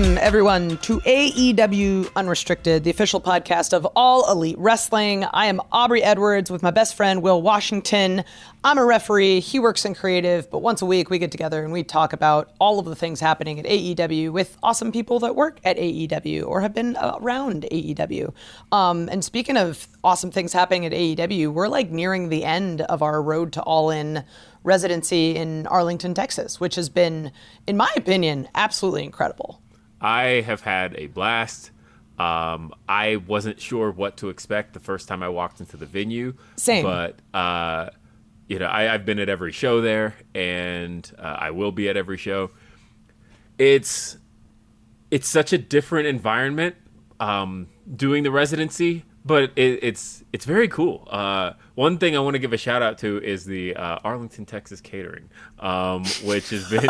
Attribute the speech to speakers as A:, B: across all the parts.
A: Welcome, everyone, to AEW Unrestricted, the official podcast of All Elite Wrestling. I am Aubrey Edwards with my best friend, Will Washington. I'm a referee. He works in creative, but once a week we get together and we talk about all of the things happening at AEW with awesome people that work at AEW or have been around AEW. And speaking of awesome things happening at AEW, we're like nearing the end of our Road to All In residency in Arlington, Texas, which has been, in my opinion, absolutely incredible.
B: I have had a blast. I wasn't sure what to expect the first time I walked into the venue.
A: Same.
B: But, I've been at every show there, and I will be at every show. It's such a different environment doing the residency, but it's very cool. One thing I want to give a shout out to is the Arlington, Texas catering, which has been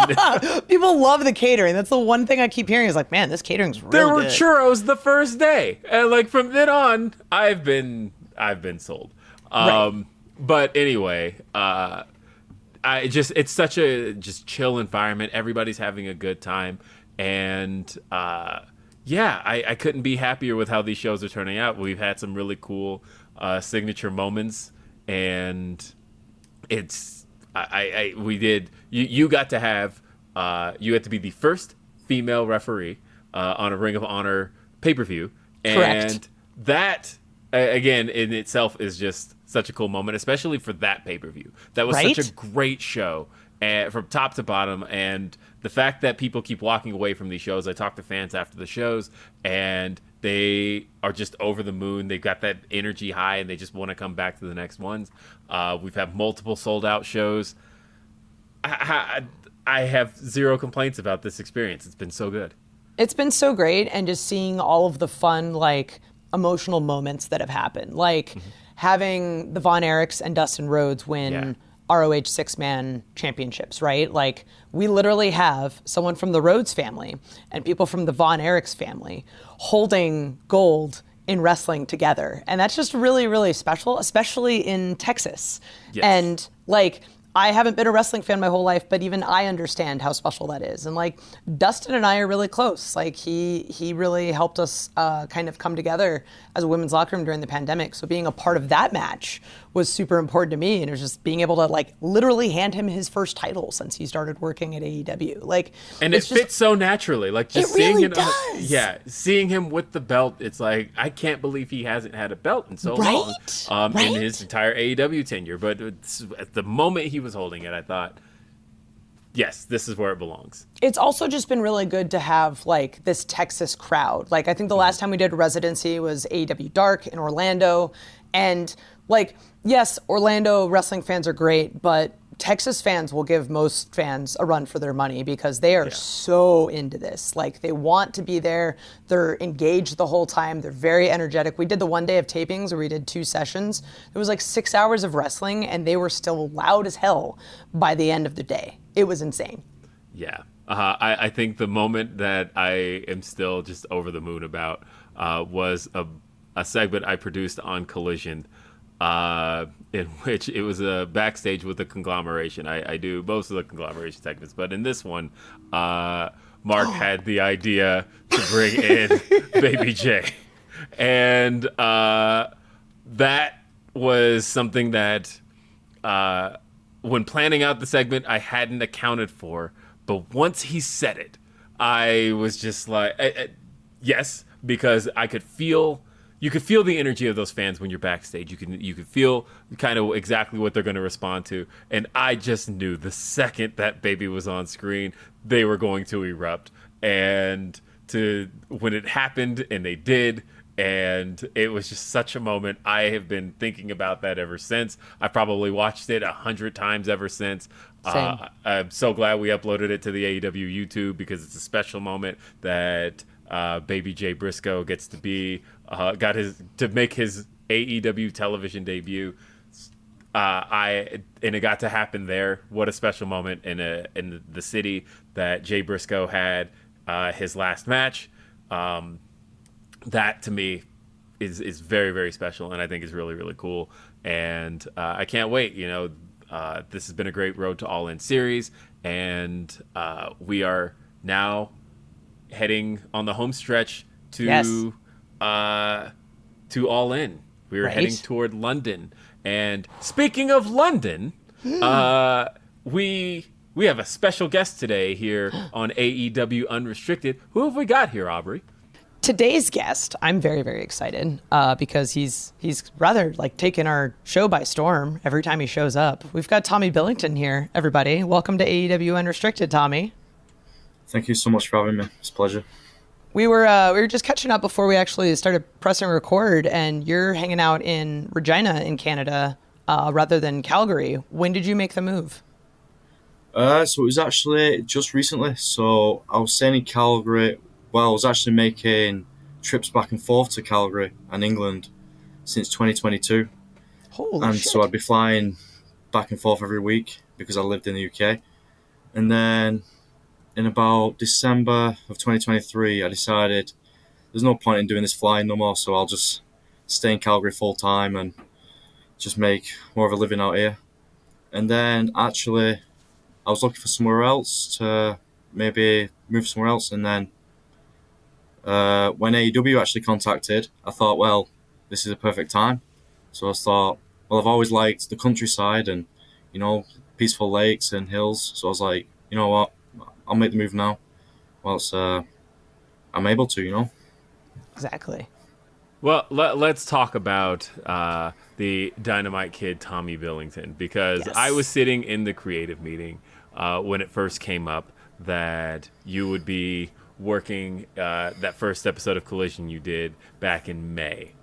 A: people love the catering. That's the one thing I keep hearing is like, man, this catering's really good.
B: There were churros the first day, and like from then on, I've been sold.
A: Right.
B: But anyway, it's such a just chill environment. Everybody's having a good time, and I couldn't be happier with how these shows are turning out. We've had some really cool signature moments, and you got to have you had to be the first female referee on a Ring of Honor pay-per-view.
A: Correct.
B: And that again in itself is just such a cool moment, especially for that pay-per-view. That was
A: Right?
B: such a great show, from top to bottom, and the fact that people keep walking away from these shows. I talk to fans after the shows, and they are just over the moon. They've got that energy high, and they just want to come back to the next ones. We've had multiple sold-out shows. I have zero complaints about this experience. It's been so good.
A: It's been so great, and just seeing all of the fun, like, emotional moments that have happened. Like, having the Von Erichs and Dustin Rhodes win ROH six-man championships, right? Like, we literally have someone from the Rhodes family and people from the Von Erichs family holding gold in wrestling together. And that's just really, really special, especially in Texas.
B: Yes.
A: And, like, I haven't been a wrestling fan my whole life, but even I understand how special that is. And like Dustin and I are really close. Like he really helped us kind of come together as a women's locker room during the pandemic. So being a part of that match was super important to me. And it was just being able to like literally hand him his first title since he started working at AEW. Like,
B: and it fits so naturally. Like just
A: it
B: seeing
A: really
B: him,
A: does.
B: seeing him with the belt. It's like I can't believe he hasn't had a belt in so long in his entire AEW tenure. But at the moment he was holding it, I thought, yes, this is where it belongs. It's
A: also just been really good to have like this Texas crowd. Like I think the last time we did a residency was AEW Dark in Orlando. And like, yes, Orlando wrestling fans are great, but Texas fans will give most fans a run for their money because they are so into this. Like they want to be there. They're engaged the whole time. They're very energetic. We did the one day of tapings where we did 2 sessions. It was like 6 hours of wrestling and they were still loud as hell by the end of the day. It was insane. Yeah.
B: I think the moment that I am still just over the moon about was a segment I produced on Collision, in which it was a backstage with a conglomeration. I do most of the conglomeration segments, but in this one, Mark had the idea to bring in Baby J. And that was something that, when planning out the segment, I hadn't accounted for. But once he said it, I was just like, yes, because I could feel... You could feel the energy of those fans when you're backstage. You could feel kind of exactly what they're going to respond to. And I just knew the second that baby was on screen, they were going to erupt. And when it happened, and they did, and it was just such a moment. I have been thinking about that ever since. I probably watched it 100 times ever since. I'm so glad we uploaded it to the AEW YouTube because it's a special moment that Baby Jay Briscoe gets to be to make his AEW television debut. And it got to happen there. What a special moment in the city that Jay Briscoe had his last match. That to me is very, very special, and I think is really, really cool. And I can't wait. This has been a great Road to All In series, and we are now heading on the home stretch to All In. We were heading toward London. And speaking of London, we have a special guest today here on AEW Unrestricted. Who have we got here, Aubrey?
A: Today's guest, I'm very, very excited because he's rather like taken our show by storm every time he shows up. We've got Tommy Billington here, everybody. Welcome to AEW Unrestricted, Tommy.
C: Thank you so much for having me. It's a pleasure.
A: We were just catching up before we actually started pressing record, and you're hanging out in Regina in Canada rather than Calgary. When did you make the move?
C: So it was actually just recently. So I was staying in Calgary. Well, I was actually making trips back and forth to Calgary and England since 2022.
A: Holy shit.
C: So I'd be flying back and forth every week because I lived in the UK. And then in about December of 2023, I decided there's no point in doing this flying no more, so I'll just stay in Calgary full time and just make more of a living out here. And then actually, I was looking for somewhere else to maybe move somewhere else. And then when AEW actually contacted, I thought, well, this is a perfect time. So I thought, well, I've always liked the countryside and, peaceful lakes and hills. So I was like, you know what? I'll make the move now whilst I'm able to,
A: Exactly.
B: Well, let's talk about the Dynamite Kid Tommy Billington, because I was sitting in the creative meeting when it first came up that you would be working that first episode of Collision you did back in May.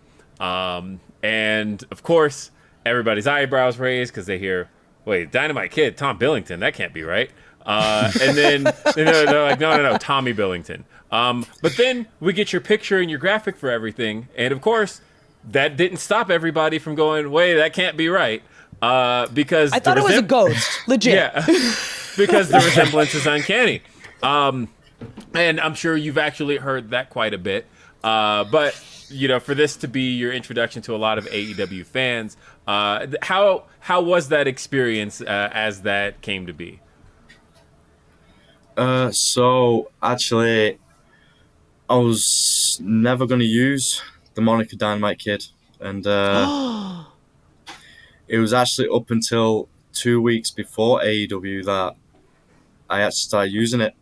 B: And, of course, everybody's eyebrows raised because they hear, wait, Dynamite Kid, Tom Billington, that can't be right. And then they're like, no, Tommy Billington. But then we get your picture and your graphic for everything. And of course, that didn't stop everybody from going, wait, that can't be right. Because
A: I thought it was a ghost. Legit.
B: Yeah, because the resemblance is uncanny. And I'm sure you've actually heard that quite a bit. But, for this to be your introduction to a lot of AEW fans, how was that experience as that came to be?
C: So actually, I was never going to use the moniker Dynamite Kid, and it was actually up until 2 weeks before AEW that I actually started using it,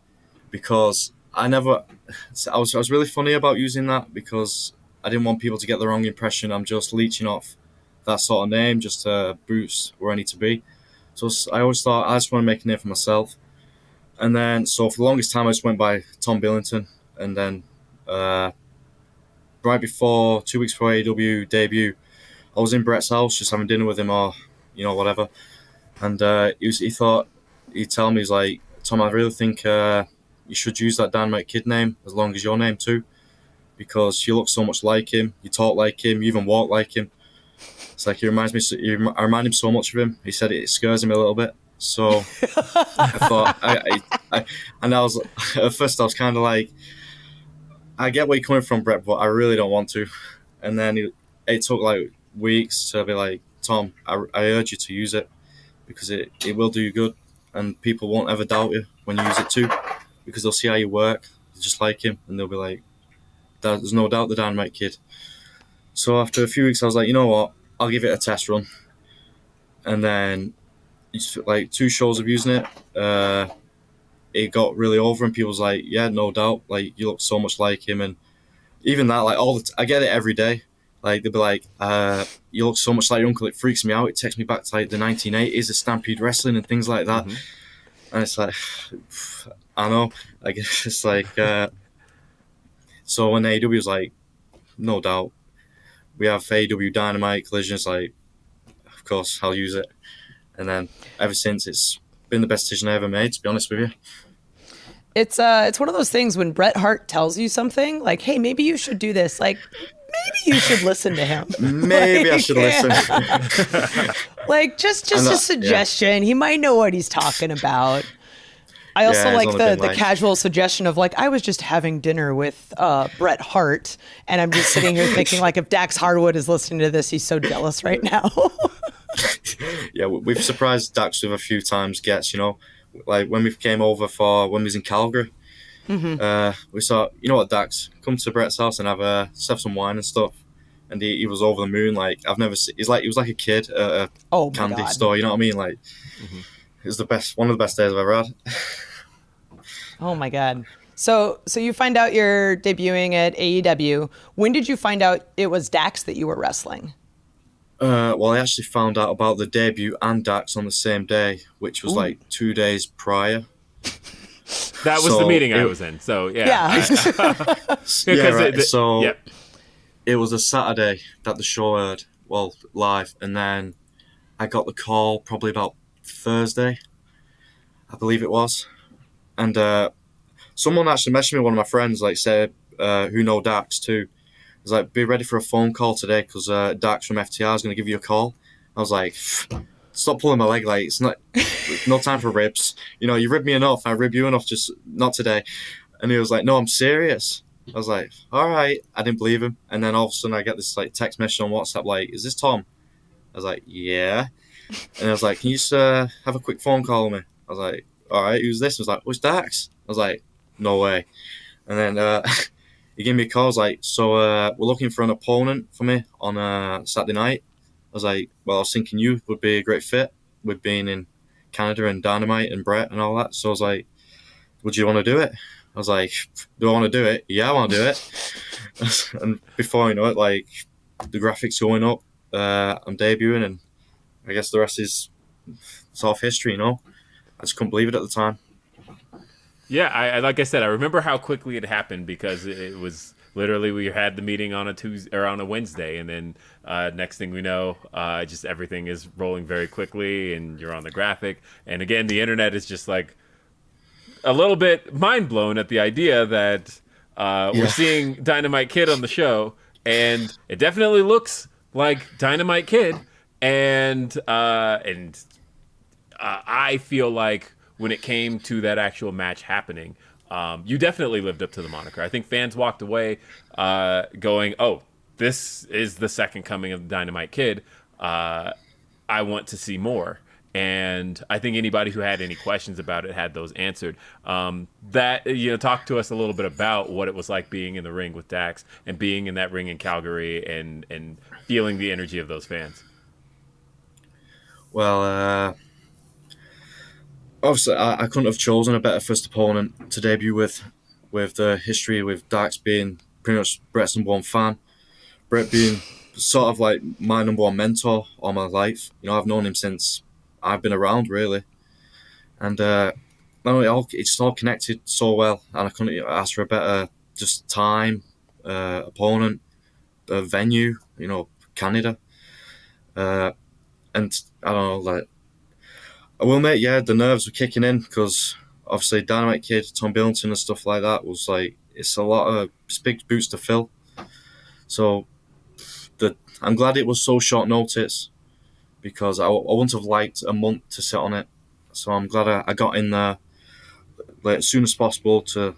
C: because I was really funny about using that because I didn't want people to get the wrong impression. I'm just leeching off that sort of name just to boost where I need to be. So I always thought I just want to make a name for myself. And then, so for the longest time, I just went by Tom Billington. And then, right before, 2 weeks before AEW debut, I was in Bret's house just having dinner with him or, whatever. And he'd tell me, he's like, Tom, I really think you should use that Dynamite Kid name as long as your name too, because you look so much like him, you talk like him, you even walk like him. It's like, I remind him so much of him. He said it scares him a little bit. So I thought, at first I was kind of like, I get where you're coming from, Bret, but I really don't want to. And then it took like weeks to be like, Tom, I urge you to use it because it will do you good, and people won't ever doubt you when you use it too, because they'll see how you work, just like him, and they'll be like, there's no doubt the Dynamite Kid. So after a few weeks, I was like, you know what, I'll give it a test run. And then like 2 shows of using it, it got really over, and people was like, yeah, no doubt, like you look so much like him. And even that, like I get it every day. Like they'll be like, you look so much like your uncle, it freaks me out. It takes me back to like the 1980s, the Stampede Wrestling and things like that. Mm-hmm. And it's like, I know, like it's like, so when AEW was like, no doubt, we have AEW Dynamite Collision, it's like, of course I'll use it. And then ever since, it's been the best decision I ever made, to be honest with you.
A: It's one of those things when Bret Hart tells you something, like, hey, maybe you should do this. Like, maybe you should listen to him.
C: Maybe I should listen.
A: Like, just a suggestion. Yeah. He might know what he's talking about. I also like the casual suggestion of like, I was just having dinner with Bret Hart, and I'm just sitting here thinking like, if Dax Harwood is listening to this, he's so jealous right now.
C: Yeah, we've surprised Dax with a few times gets, like when we came over for when we was in Calgary, We saw, you know what, Dax, come to Bret's house and have some wine and stuff. And he was over the moon. Like, I've never seen. He was like a kid at a candy store. You know what I mean? Like, it was one of the best days I've ever had.
A: Oh my God. So you find out you're debuting at AEW. When did you find out it was Dax that you were wrestling?
C: Well, I actually found out about the debut and Dax on the same day, which was like 2 days prior.
B: That was the meeting I was in. So yeah.
C: It was a Saturday that the show aired, well, live, and then I got the call probably about Thursday, I believe it was, and someone actually messaged me, one of my friends, like, said, who know Dax too, was like, be ready for a phone call today because Dax from FTR is going to give you a call. I was like, stop pulling my leg, like, it's not, no time for ribs. You know, you rib me enough, I rib you enough, just not today. And he was like, no, I'm serious. I was like, all right. I didn't believe him. And then all of a sudden I get this like text message on WhatsApp like, is this Tom? I was like, yeah. And I was like, can you just have a quick phone call with me? I was like, all right, who's this? He was like, oh, it's Dax. I was like, no way. And then he gave me a call. I was like, so we're looking for an opponent for me on Saturday night. I was like, well, I was thinking you would be a great fit with being in Canada and Dynamite and Bret and all that. So I was like, would you want to do it? I was like, do I want to do it? Yeah, I want to do it. And before you know it, like, the graphics going up, I'm debuting, and I guess the rest is sort of history, you know? I just couldn't believe it at the time.
B: Yeah, I like I said, I remember how quickly it happened because it was literally we had the meeting on a Tuesday or on a Wednesday, and then next thing we know, just everything is rolling very quickly, and you're on the graphic. And again, the internet is just like a little bit mind blown at the idea that we're seeing Dynamite Kid on the show, and it definitely looks like Dynamite Kid, and I feel like when it came to that actual match happening, you definitely lived up to the moniker. I think fans walked away going, "Oh, this is the second coming of the Dynamite Kid. I want to see more." And I think anybody who had any questions about it had those answered. Talk to us a little bit about what it was like being in the ring with Dax and being in that ring in Calgary and feeling the energy of those fans.
C: Well, obviously, I couldn't have chosen a better first opponent to debut with the history with Dax being pretty much Bret's number one fan, Bret being sort of like my number one mentor all my life. You know, I've known him since I've been around, really, and it's all connected so well, and I couldn't ask for a better just time, opponent, venue, you know, Canada, and I don't know, like, I will admit, yeah, the nerves were kicking in because obviously Dynamite Kid, Tommy Billington and stuff like that was like, it's big boots to fill. So I'm glad it was so short notice because I wouldn't have liked a month to sit on it. So I'm glad I got in there like as soon as possible to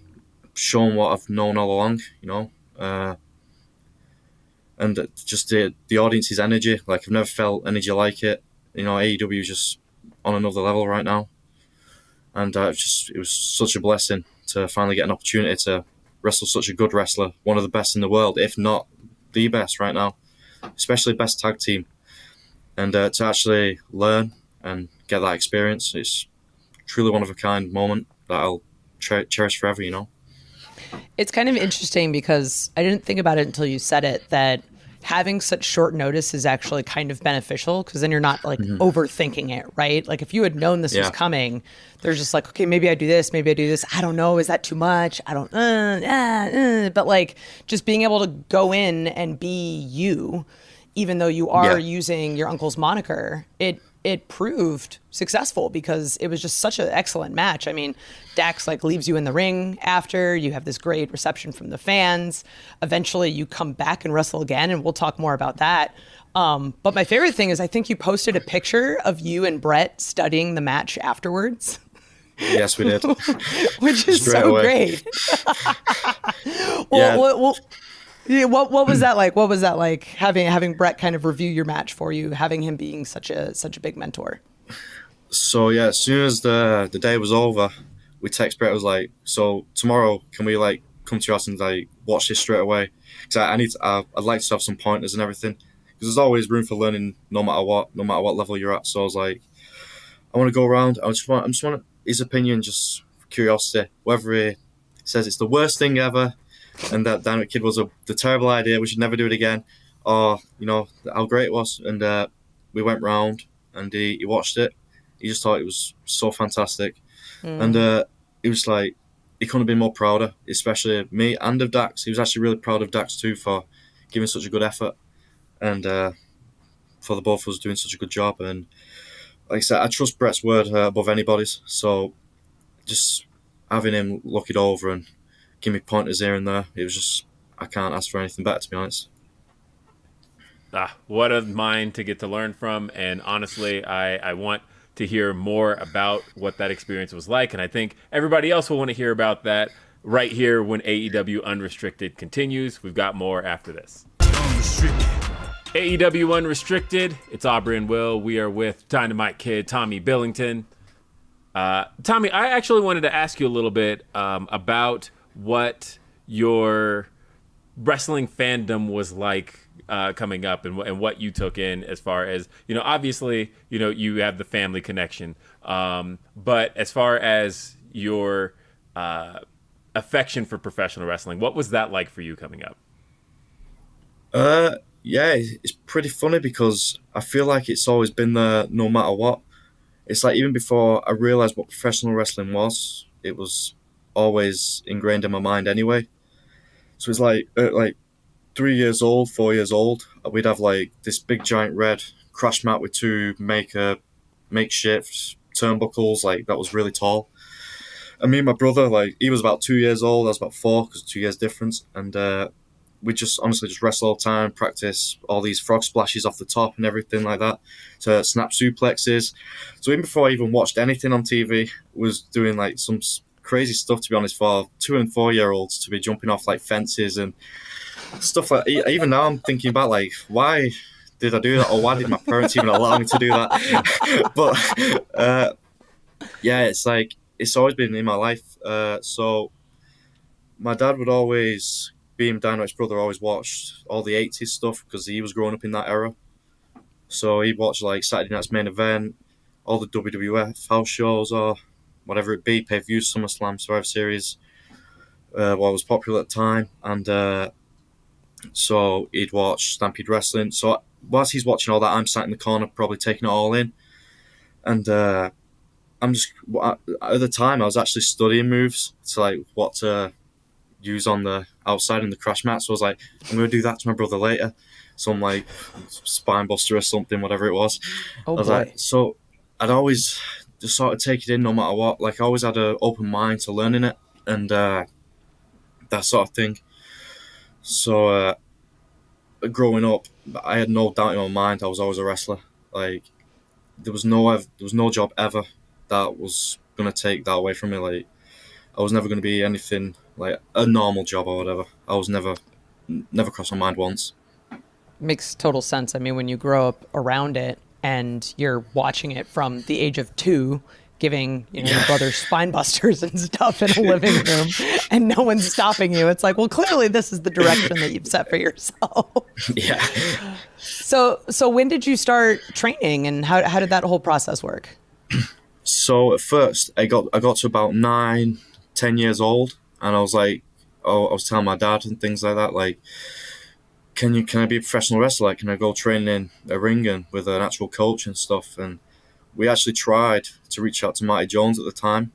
C: show them what I've known all along, you know. And just the audience's energy, like I've never felt energy like it. You know, AEW is just on another level right now, and it was such a blessing to finally get an opportunity to wrestle such a good wrestler, one of the best in the world, if not the best right now, especially best tag team, and to actually learn and get that experience. It's truly one of a kind moment that I'll cherish forever, you know.
A: It's kind of interesting because I didn't think about it until you said it, that having such short notice is actually kind of beneficial because then you're not like overthinking it, right? Like if you had known this was coming, there's just like, okay, maybe I do this, maybe I do this. I don't know. Is that too much? I don't, but like just being able to go in and be you, even though you are using your uncle's moniker, it proved successful because it was just such an excellent match. I mean, Dax like leaves you in the ring after, you have this great reception from the fans. Eventually you come back and wrestle again, and we'll talk more about that. But my favorite thing is I think you posted a picture of you and Bret studying the match afterwards.
C: Yes, we did.
A: Which is so great. What was that like? What was that like having Bret kind of review your match for you, having him being such a big mentor?
C: So yeah, as soon as the day was over, we text Bret. I was like, so tomorrow, can we like come to your house and like watch this straight away? Because I'd like to have some pointers and everything. Because there's always room for learning, no matter what level you're at. So I was like, I want to go around. I just want his opinion, just for curiosity. Whether he says it's the worst thing ever, and that Dynamite Kid was the terrible idea, we should never do it again, or how great it was. And we went round, and he watched it. He just thought it was so fantastic, and he was like, he couldn't have been more prouder, especially me and of Dax. He was actually really proud of Dax too for giving such a good effort, and for the both of us doing such a good job. And like I said, I trust Bret's word above anybody's. So just having him look it over and give me pointers here and there, it was just, I can't ask for anything better, to be honest.
B: What a mind to get to learn from. And honestly, I want to hear more about what that experience was like. And I think everybody else will want to hear about that right here when AEW Unrestricted continues. We've got more after this. Unrestricted. AEW Unrestricted. It's Aubrey and Will. We are with Dynamite Kid Tommy Billington. Tommy, I actually wanted to ask you a little bit about what your wrestling fandom was like coming up, and what you took in as far as, obviously, you have the family connection. But as far as your affection for professional wrestling, what was that like for you coming up?
C: Yeah, it's pretty funny because I feel like it's always been there no matter what. It's like even before I realised what professional wrestling was, it was always ingrained in my mind anyway. So it's like 3 years old, 4 years old, we'd have like this big giant red crash mat with two makeshift turnbuckles, like that was really tall. And me and my brother, like he was about 2 years old, I was about 4 because 2 years difference, and we just honestly just wrestle all the time, practice all these frog splashes off the top and everything like that, to snap suplexes. So even before I even watched anything on TV, was doing like some crazy stuff, to be honest, for 2 and 4 year olds to be jumping off like fences and stuff like. Even now I'm thinking about like, why did I do that, or why did my parents even allow me to do that? But yeah, it's like it's always been in my life. So my dad would always, being Dynamite's brother, always watched all the 80s stuff because he was growing up in that era. So he'd watch like Saturday Night's Main Event, all the WWF house shows, or whatever it be, pay-per-views, SummerSlam, Survivor Series, what was popular at the time. And so he'd watch Stampede Wrestling. So whilst he's watching all that, I'm sat in the corner probably taking it all in. And I'm just, at the time I was actually studying moves to like what to use on the outside in the crash mat. So I was like, I'm going to do that to my brother later. Some like spine buster or something, whatever it was.
A: Oh,
C: I was
A: boy.
C: like, so I'd always just sort of take it in no matter what. Like I always had an open mind to learning it and that sort of thing. So growing up, I had no doubt in my mind I was always a wrestler. Like there was no job ever that was going to take that away from me. Like I was never going to be anything like a normal job or whatever. I was never crossed my mind once.
A: Makes total sense. I mean, when you grow up around it and you're watching it from the age of 2, giving your brother spine busters and stuff in a living room, and no one's stopping you, it's like, well, clearly this is the direction that you've set for yourself.
C: Yeah.
A: So when did you start training, and how did that whole process work?
C: So at first, I got to about 9, 10 years old, and I was like, I was telling my dad and things like that, like, can I be a professional wrestler? Can I go train in a ring and with an actual coach and stuff? And we actually tried to reach out to Marty Jones at the time,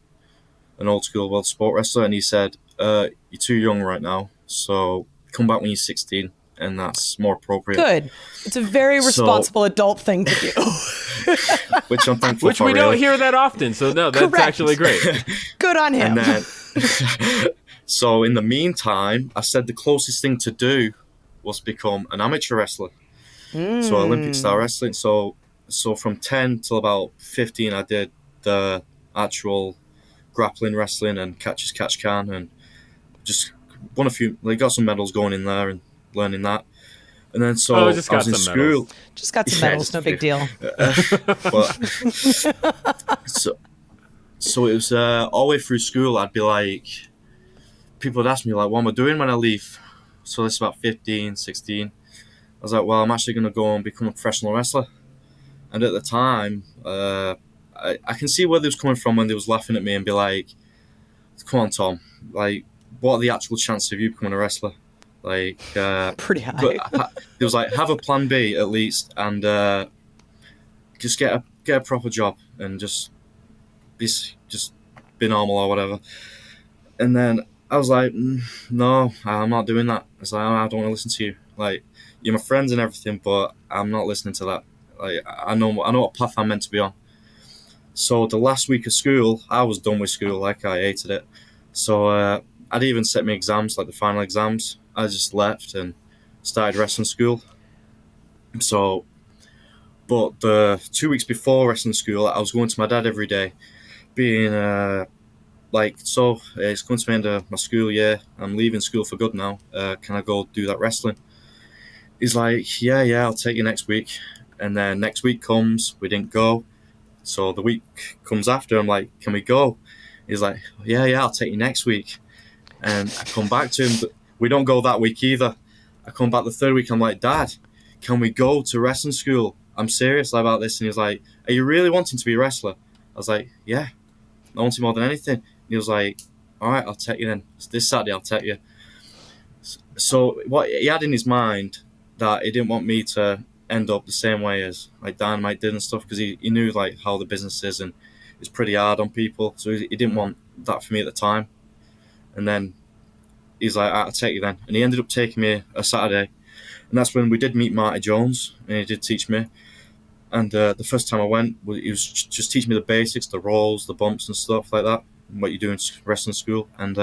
C: an old school world sport wrestler, and he said, you're too young right now, so come back when you're 16, and that's more appropriate.
A: Good. It's a very responsible adult thing to do.
C: Which I'm thankful
B: Which
C: for,
B: we
C: really.
B: don't hear that often, so no, that's
A: Correct.
B: actually great.
A: Good on him.
C: And then, so in the meantime, I said the closest thing to do was become an amateur wrestler. So Olympic style wrestling. So from 10 till about 15, I did the actual grappling wrestling and catch as catch can, and just won a few. Like got some medals going in there and learning that. And then I was in school.
B: Medals.
A: Just got some medals, no big deal.
C: But, So it was all the way through school. I'd be like, people would ask me like, what am I doing when I leave? So this is about 15, 16. I was like, well, I'm actually going to go and become a professional wrestler. And at the time, I can see where they was coming from when they was laughing at me and be like, come on, Tom, like, what are the actual chances of you becoming a wrestler? Like,
A: Pretty high.
C: It was like, have a plan B at least, and just get a proper job and just be normal or whatever. And then I was like, no, I'm not doing that. I was like, I don't want to listen to you. Like, you're my friends and everything, but I'm not listening to that. Like, I know what path I'm meant to be on. So the last week of school, I was done with school. Like, I hated it. So I'd even set my exams, like the final exams. I just left and started wrestling school. So, but the 2 weeks before wrestling school, I was going to my dad every day, being it's going to the end of my school year. I'm leaving school for good now. Can I go do that wrestling? He's like, yeah, I'll take you next week. And then next week comes, we didn't go. So the week comes after, I'm like, can we go? He's like, yeah, I'll take you next week. And I come back to him, we don't go that week either. I come back the third week, I'm like, Dad, can we go to wrestling school? I'm serious about this. And he's like, are you really wanting to be a wrestler? I was like, yeah, I want it more than anything. And he was like, all right, I'll take you then. This Saturday, I'll take you. So what he had in his mind, that he didn't want me to end up the same way as like Dynamite did and stuff, because he knew like how the business is and it's pretty hard on people. So he didn't want that for me at the time. And then he's like, I'll take you then. And he ended up taking me a Saturday. And that's when we did meet Marty Jones, and he did teach me. And the first time I went, he was just teaching me the basics, the rolls, the bumps and stuff like that, and what you do in wrestling school. And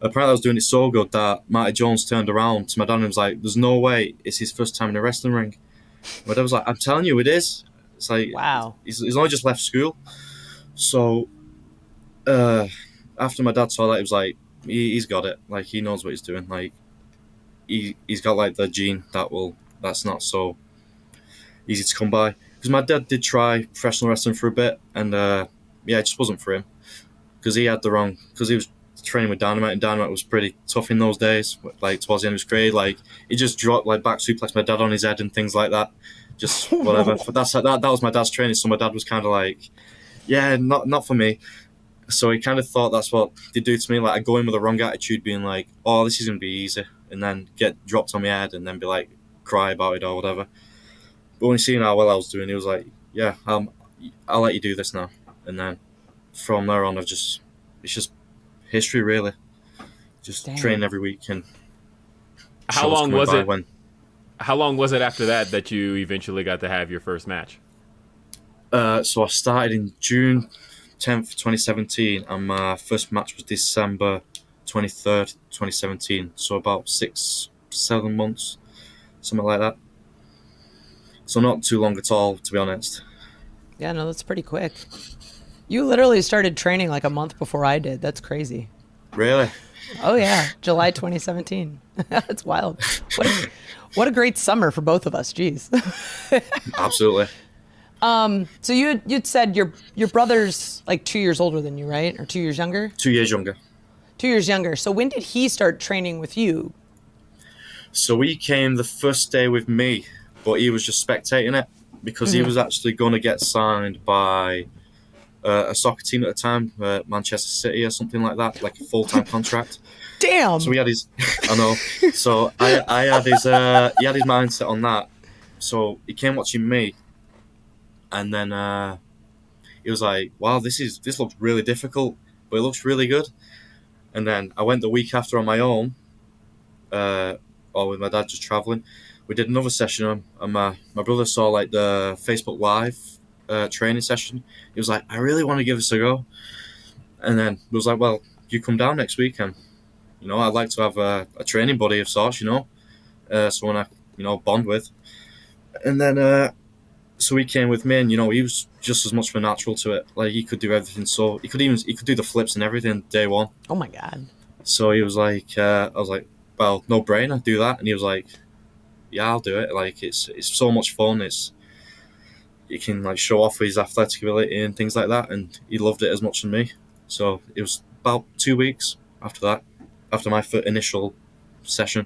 C: apparently I was doing it so good that Marty Jones turned around to my dad and was like, there's no way it's his first time in a wrestling ring. My dad was like, I'm telling you, it is. It's like,
A: wow.
C: He's only just left school. So after my dad saw that, he was like, he's got it. Like, he knows what he's doing. Like, he's got like the gene that's not so easy to come by. Because my dad did try professional wrestling for a bit, and it just wasn't for him. Because he was training with Dynamite, and Dynamite was pretty tough in those days. Like, towards the end of his career, like, he just dropped, like, back suplex my dad on his head and things like that. Just whatever. That was my dad's training, so my dad was kind of like, yeah, not for me. So he kind of thought that's what they do to me. Like, I go in with the wrong attitude, being like, oh, this is going to be easy, and then get dropped on my head and then be like, cry about it or whatever. But when he seen how well I was doing, he was like, yeah, I'll let you do this now. And then from there on, it's just history, really. Just training every week. And
B: how long was it after that you eventually got to have your first match?
C: So I started in June 10th, 2017, and my first match was December 23rd, 2017. So about 6-7 months, something like that. So not too long at all, to be honest.
A: Yeah, no, that's pretty quick. You literally started training like a month before I did. That's crazy.
C: Really?
A: Oh, yeah. July 2017. That's wild. What a great summer for both of us. Jeez.
C: Absolutely.
A: So you'd said your brother's like 2 years older than you, right? Or 2 years younger?
C: 2 years younger.
A: 2 years younger. So when did he start training with you?
C: So he came the first day with me, but he was just spectating it because he was actually going to get signed by a soccer team at the time, Manchester City or something like that, like a full-time contract.
A: Damn.
C: So he had his, I know. So I had his, he had his mindset on that. So he came watching me, and then he was like, "Wow, this looks really difficult, but it looks really good." And then I went the week after on my own, or with my dad just traveling. We did another session, and my brother saw like the Facebook Live training session. He was like, I really want to give this a go. And then he was like, well, you come down next week, and I'd like to have a training buddy of sorts, someone I bond with. And then so he came with me, and he was just as much of a natural to it. Like, he could do everything. So he could do the flips and everything day one.
A: Oh my god.
C: So he was like, I was like, well, no brainer, do that. And he was like, yeah, I'll do it. Like, it's so much fun. he can like show off his athletic ability and things like that, and he loved it as much as me. So it was about 2 weeks after that, after my initial session.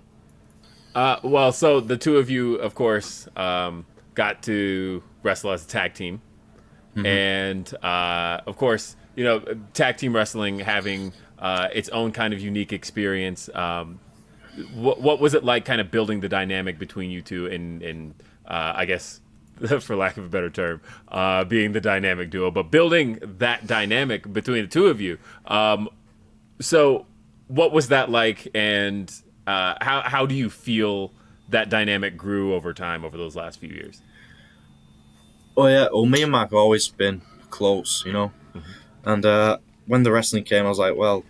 B: Well, so the two of you, of course, got to wrestle as a tag team. And, of course, tag team wrestling having its own kind of unique experience. What was it like kind of building the dynamic between you two and I guess, for lack of a better term, being the dynamic duo, but building that dynamic between the two of you. So what was that like, and how do you feel that dynamic grew over time over those last few years?
C: Oh yeah, well, me and Mark have always been close, and when the wrestling came, I was like, well,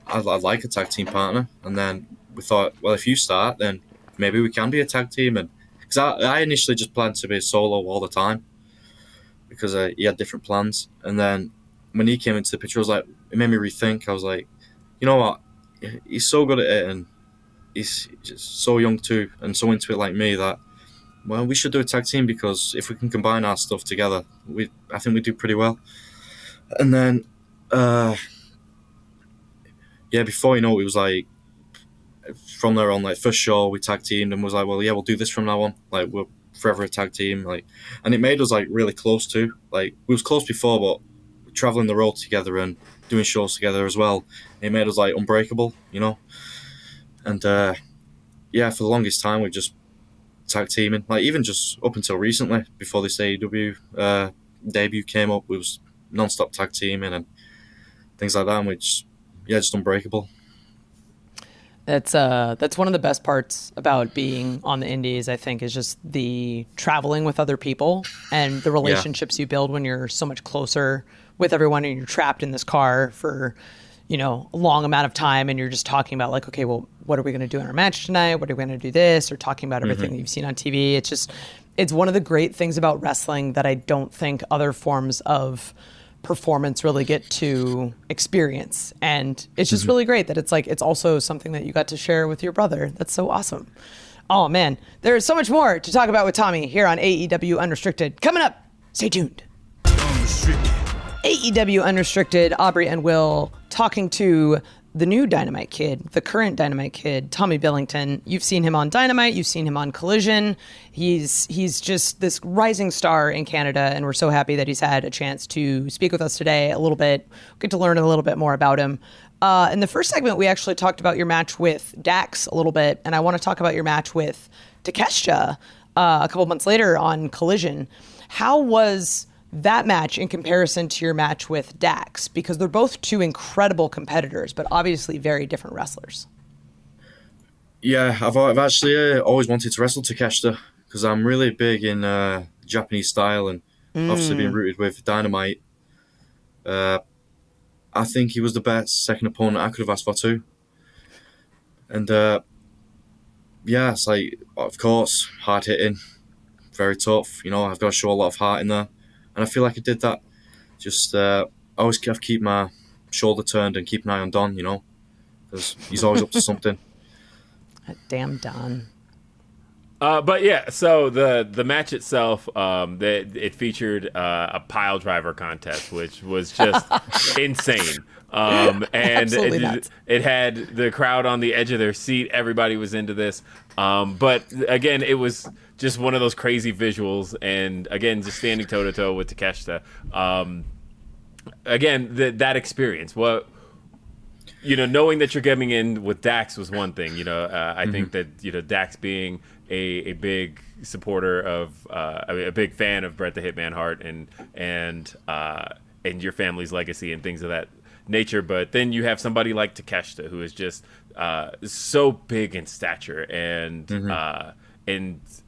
C: I'd like a tag team partner, and then we thought, well, if you start, then maybe we can be a tag team, and because I initially just planned to be a solo all the time because he had different plans, and then when he came into the picture, it made me rethink. I was like, you know what, he's so good at it, and he's just so young too, and so into it like me that, well, we should do a tag team, because if we can combine our stuff together, I think we do pretty well. And then, before you know, it was like, from there on, like, first show, we tag teamed and was like, well, yeah, we'll do this from now on. Like, we're forever a tag team. Like, and it made us, like, really close too. Like, we was close before, but traveling the road together and doing shows together as well, it made us, like, unbreakable, And, for the longest time, we just tag teaming, like even just up until recently, before this AEW debut came up, we was non-stop tag teaming and things like that, and we just unbreakable.
A: That's one of the best parts about being on the indies, I think, is just the traveling with other people and the relationships you build when you're so much closer with everyone and you're trapped in this car for a long amount of time, and you're just talking about like, okay, well, what are we going to do in our match tonight? What are we going to do this? Or talking about everything that you've seen on TV. It's one of the great things about wrestling that I don't think other forms of performance really get to experience. And it's just really great that it's also something that you got to share with your brother. That's so awesome. Oh man, there's so much more to talk about with Tommy here on AEW Unrestricted. Coming up, stay tuned. AEW Unrestricted, Aubrey and Will talking to the new Dynamite Kid, the current Dynamite Kid, Tommy Billington. You've seen him on Dynamite, you've seen him on Collision. He's just this rising star in Canada, and we're so happy that he's had a chance to speak with us today a little bit, get to learn a little bit more about him. In the first segment, we actually talked about your match with Dax a little bit, and I want to talk about your match with Takeshita a couple months later on Collision. How was that match in comparison to your match with Dax? Because they're both two incredible competitors, but obviously very different wrestlers.
C: Yeah, I've actually always wanted to wrestle Takeshita, because I'm really big in Japanese style, and obviously being rooted with Dynamite. I think he was the best second opponent I could have asked for too. And it's like, of course, hard hitting, very tough. I've got to show a lot of heart in there. And I feel like I did that. Just I always have to keep my shoulder turned and keep an eye on Don, because he's always up to something.
A: That damn Don.
B: But yeah, so the match itself, it featured a pile driver contest, which was just insane. And it had the crowd on the edge of their seat. Everybody was into this. But again, it was just one of those crazy visuals, and again, just standing toe to toe with Takeshita. Again, that experience. Knowing that you're getting in with Dax was one thing. I think that Dax being a big supporter of, a big fan of Bret the Hitman Hart and your family's legacy and things of that nature. But then you have somebody like Takeshita, who is just so big in stature, and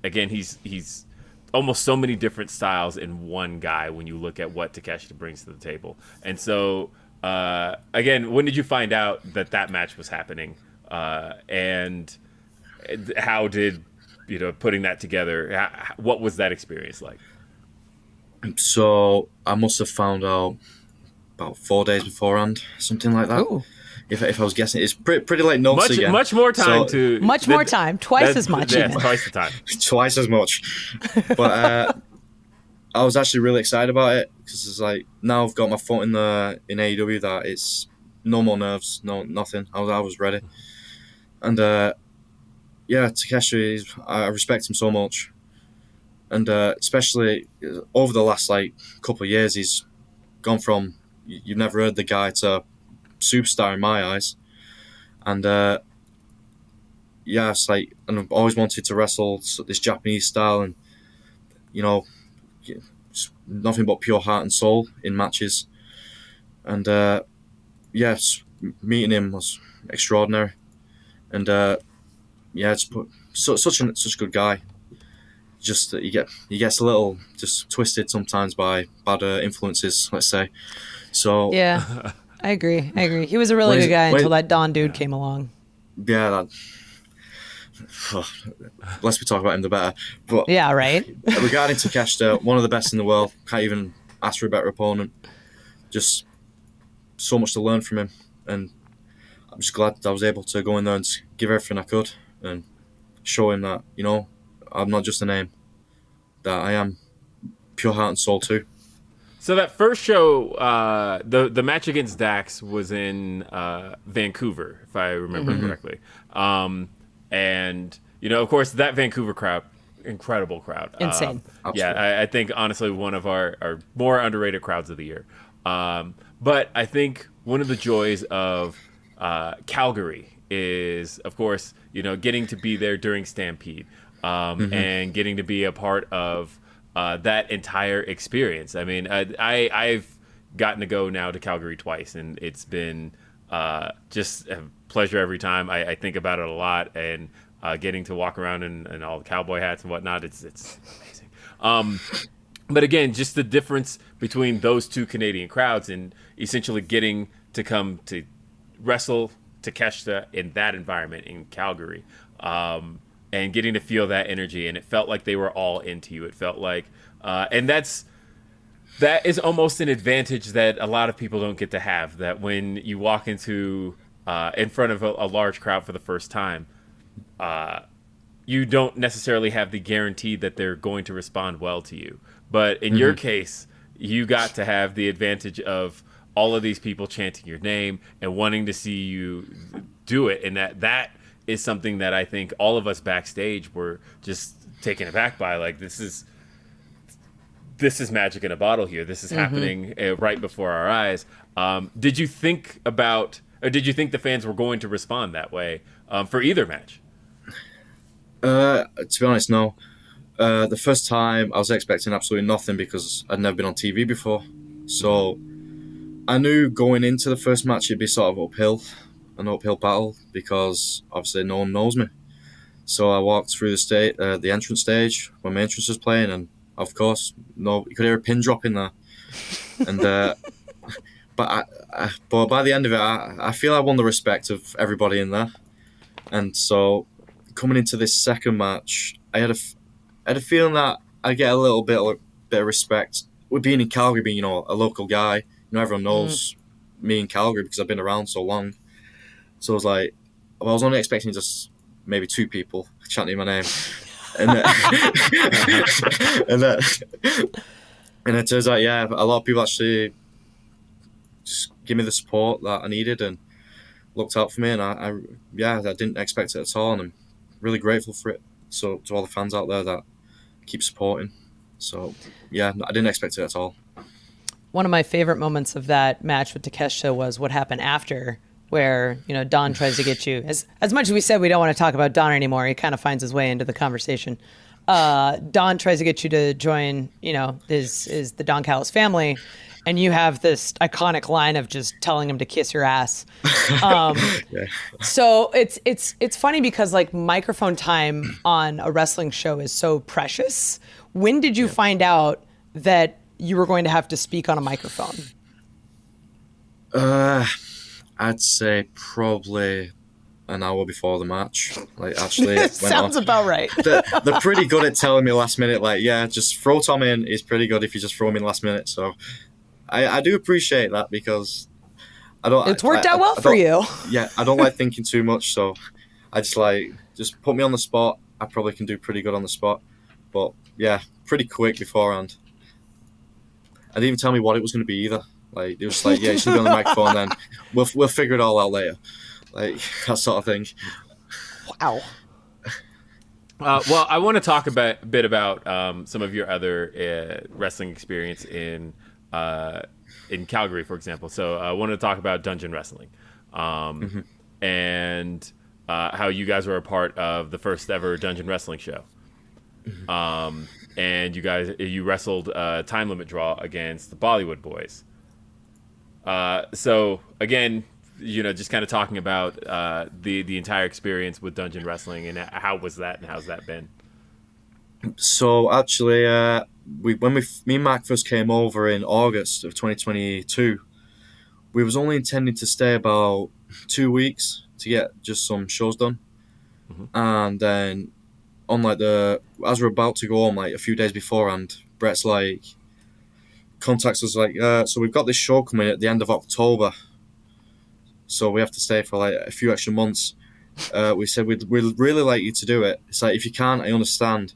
B: again, he's almost so many different styles in one guy when you look at what Takeshita brings to the table. And so, again, when did you find out that match was happening? And how did, putting that together, what was that experience like?
C: So I must have found out about 4 days beforehand, something like that.
A: Ooh.
C: If I was guessing, it's pretty late notice again.
B: Much more time
A: more time, twice as much.
B: Yeah, twice the time.
C: Twice as much. But I was actually really excited about it because it's like now I've got my foot in AEW that it's no more nerves, no nothing. I was ready, and Takeshi, I respect him so much, and especially over the last like couple of years, he's gone from you've never heard the guy to superstar in my eyes, and it's like, and I've always wanted to wrestle this Japanese style, and nothing but pure heart and soul in matches, and meeting him was extraordinary, and such a good guy. Just that he gets a little just twisted sometimes by bad influences, let's say. So
A: yeah, I agree. He was a really good guy until that Don dude came along.
C: Yeah, less we talk about him, the better. But
A: yeah, right.
C: Regarding Takeshita, one of the best in the world. Can't even ask for a better opponent. Just so much to learn from him, and I'm just glad that I was able to go in there and give everything I could and show him that I'm not just a name, that I am pure heart and soul too.
B: So that first show, the match against Dax was in Vancouver, if I remember correctly. And, of course, that Vancouver crowd, incredible crowd.
A: Insane.
B: I think, honestly, one of our more underrated crowds of the year. But I think one of the joys of Calgary is, of course, getting to be there during Stampede and getting to be a part of that entire experience. I mean, I've gotten to go now to Calgary twice, and it's been just a pleasure every time. I think about it a lot, and getting to walk around in all the cowboy hats and whatnot, it's amazing. But again, just the difference between those two Canadian crowds and essentially getting to come to wrestle Takeshita in that environment in Calgary, and getting to feel that energy, and it felt like they were all into you. It felt like, and that is almost an advantage that a lot of people don't get to have. That when you walk into in front of a large crowd for the first time, you don't necessarily have the guarantee that they're going to respond well to you. But in your case, you got to have the advantage of all of these people chanting your name and wanting to see you do it, and that is something that I think all of us backstage were just taken aback by. Like, this is magic in a bottle here. This is happening right before our eyes. Did you think the fans were going to respond that way for either match?
C: To be honest, no. The first time I was expecting absolutely nothing because I'd never been on TV before. So I knew going into the first match it'd be sort of an uphill battle, because obviously no one knows me. So I walked through the entrance stage when my entrance was playing, and of course, you could hear a pin drop in there. And but by the end of it, I feel I won the respect of everybody in there. And so coming into this second match, I had a feeling that I get a little bit of respect with being in Calgary, being a local guy. Everyone knows me in Calgary because I've been around so long. So I was like, I was only expecting just maybe two people chanting my name, and and it turns out, a lot of people actually just give me the support that I needed and looked out for me, and I didn't expect it at all, and I'm really grateful for it. So to all the fans out there that keep supporting. So I didn't expect it at all.
A: One of my favorite moments of that match with Takeshita was what happened after, where Don tries to get you. As much as we said we don't want to talk about Don anymore, he kind of finds his way into the conversation. Don tries to get you to join, is the Don Callis family, and you have this iconic line of just telling him to kiss your ass. So it's funny because like microphone time on a wrestling show is so precious. When did you find out that you were going to have to speak on a microphone?
C: I'd say probably an hour before the match. Like, actually, it
A: sounds about right.
C: They're pretty good at telling me last minute. Like, just throw Tom in. It's pretty good if you just throw him in last minute. So I do appreciate that, because I don't.
A: It's worked out well for you.
C: Yeah, I don't like thinking too much, so I just put me on the spot. I probably can do pretty good on the spot, but pretty quick beforehand. I didn't even tell me what it was going to be either. Like, it was like, yeah, it's going to be on the microphone, then we'll figure it all out later. Like, that sort of thing.
A: Wow.
B: Well, I want to talk a bit about some of your other wrestling experience in Calgary, for example. So I want to talk about Dungeon Wrestling, and how you guys were a part of the first ever Dungeon Wrestling show. And you wrestled a time limit draw against the Bollywood Boys. So again, just kind of talking about the entire experience with Dungeon Wrestling, and how was that, and how's that been?
C: So actually, me and Mac first came over in August of 2022, we was only intending to stay about 2 weeks to get just some shows done, and then on as we're about to go home, like a few days beforehand, Bret's like contacts us like, so we've got this show coming at the end of October, so we have to stay for like a few extra months. We said we'd really like you to do it. It's like, if you can't, I understand,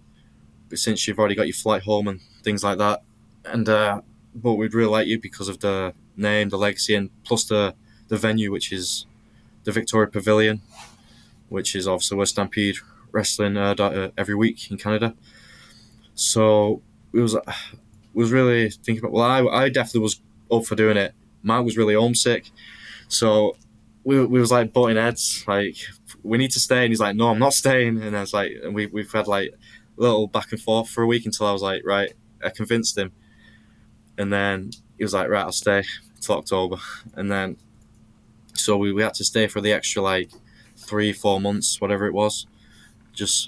C: but since you've already got your flight home and things like that, and but we'd really like you because of the name, the legacy, and plus the venue, which is the Victoria Pavilion, which is obviously where Stampede Wrestling every week in Canada. So we was really thinking about, well, I definitely was up for doing it. Mark was really homesick, so we was like butting heads, like, we need to stay, and he's like, no, I'm not staying. And I was like, and we've had like a little back and forth for a week until I was like, right, I convinced him, and then he was like, right, I'll stay till October. And then so we had to stay for the extra like 3-4 months, whatever it was,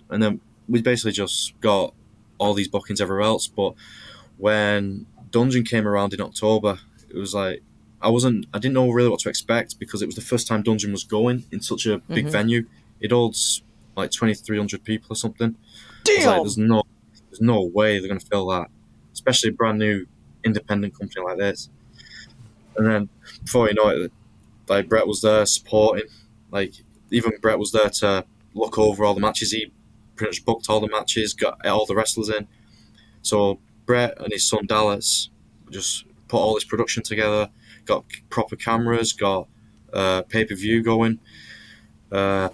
C: and then we basically just got all these bookings everywhere else. But when Dungeon came around in October, it was like, I didn't know really what to expect, because it was the first time Dungeon was going in such a big venue. It holds like 2,300 people or something.
A: Damn.
C: Like, there's no way they're going to fill that, especially a brand new independent company like this. And then before you know it, like, Bret was there supporting. Like, even Bret was there to look over all the matches. He pretty much booked all the matches, got all the wrestlers in. So Bret and his son Dallas just put all this production together, got proper cameras, got pay-per-view going, got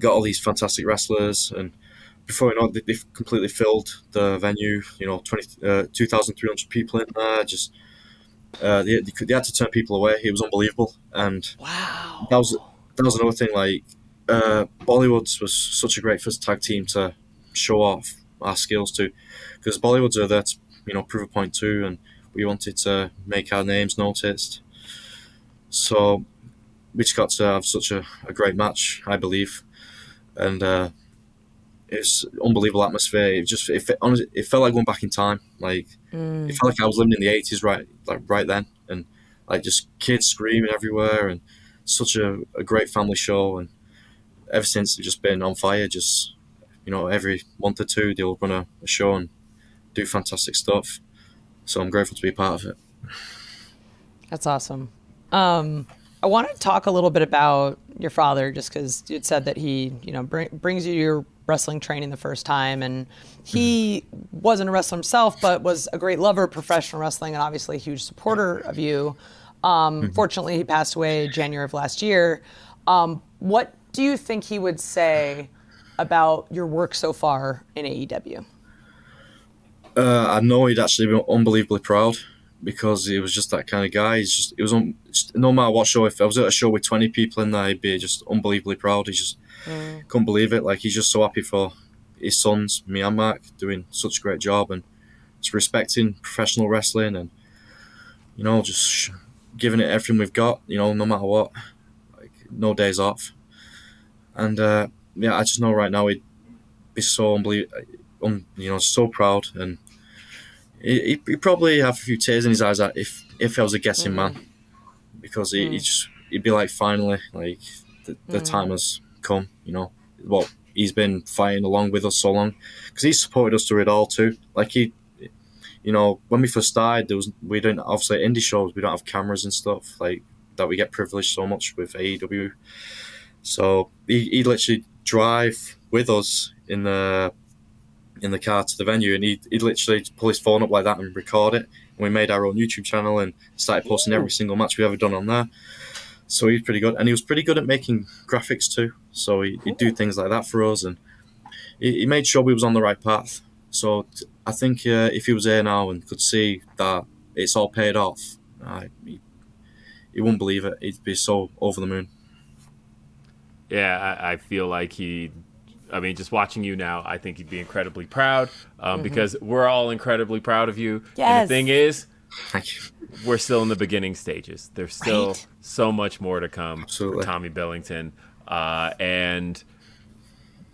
C: all these fantastic wrestlers, and before you know it, they completely filled the venue. 2,300 people in there. Just they had to turn people away. It was unbelievable, and
A: wow,
C: that was another thing. Like, Bollywoods was such a great first tag team to show off our skills to, because Bollywoods are there to prove a point too, and we wanted to make our names noticed. So we just got to have such a great match, I believe, and it's unbelievable atmosphere. It felt like going back in time. Like, it felt like I was living in the 80s right then, and like just kids screaming everywhere, and such a great family show. And ever since, it's just been on fire. Just every month or two they'll run a show and do fantastic stuff. So I'm grateful to be a part of it.
A: That's awesome. I want to talk a little bit about your father, just because you'd said that he, brings you your wrestling training the first time, and he wasn't a wrestler himself, but was a great lover of professional wrestling and obviously a huge supporter of you. Fortunately, he passed away January of last year. What do you think he would say about your work so far in AEW?
C: I know he'd actually be unbelievably proud, because he was just that kind of guy. No matter what show, if I was at a show with 20 people in there, he'd be just unbelievably proud. He just couldn't believe it. Like, he's just so happy for his sons, me and Mark, doing such a great job, and just respecting professional wrestling, and just giving it everything we've got, no matter what, like, no days off. And I just know right now he'd be so unbelievable, so proud, and he'd probably have a few tears in his eyes if I was a guessing man, because he'd be like, finally, like, the time has come. What he's been fighting along with us so long, because he supported us through it all too. Like, when we first started, we didn't, obviously, indie shows, we don't have cameras and stuff like that. We get privileged so much with AEW, so he literally drive with us in the in the car to the venue, and he'd literally pull his phone up like that and record it. And we made our own YouTube channel and started posting every single match we've ever done on there. So he's pretty good, and he was pretty good at making graphics too. So he'd do things like that for us, and he made sure we was on the right path. So I think if he was here now and could see that it's all paid off, he wouldn't believe it. He'd be so over the moon.
B: Yeah, I feel like just watching you now, I think he'd be incredibly proud because we're all incredibly proud of you.
A: Yes.
B: And the thing is,
C: Thank you.
B: we're still in the beginning stages. There's still so much more to come
C: Absolutely.
B: for Tommy Billington. And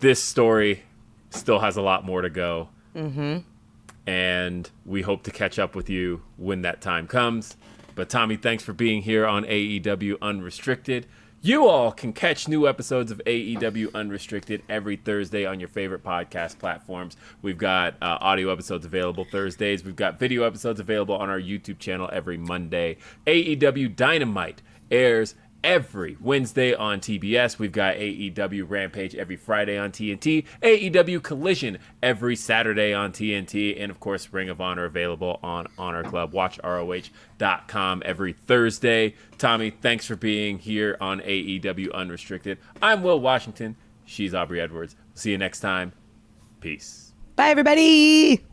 B: this story still has a lot more to go. And we hope to catch up with you when that time comes. But Tommy, thanks for being here on AEW Unrestricted. You all can catch new episodes of AEW Unrestricted every Thursday on your favorite podcast platforms. We've got audio episodes available Thursdays. We've got video episodes available on our YouTube channel every Monday. AEW Dynamite airs every Wednesday on TBS. We've got AEW Rampage every Friday on TNT. AEW Collision every Saturday on TNT. And, of course, Ring of Honor available on Honor Club. Watch ROH.com every Thursday. Tommy, thanks for being here on AEW Unrestricted. I'm Will Washington. She's Aubrey Edwards. See you next time. Peace.
A: Bye, everybody.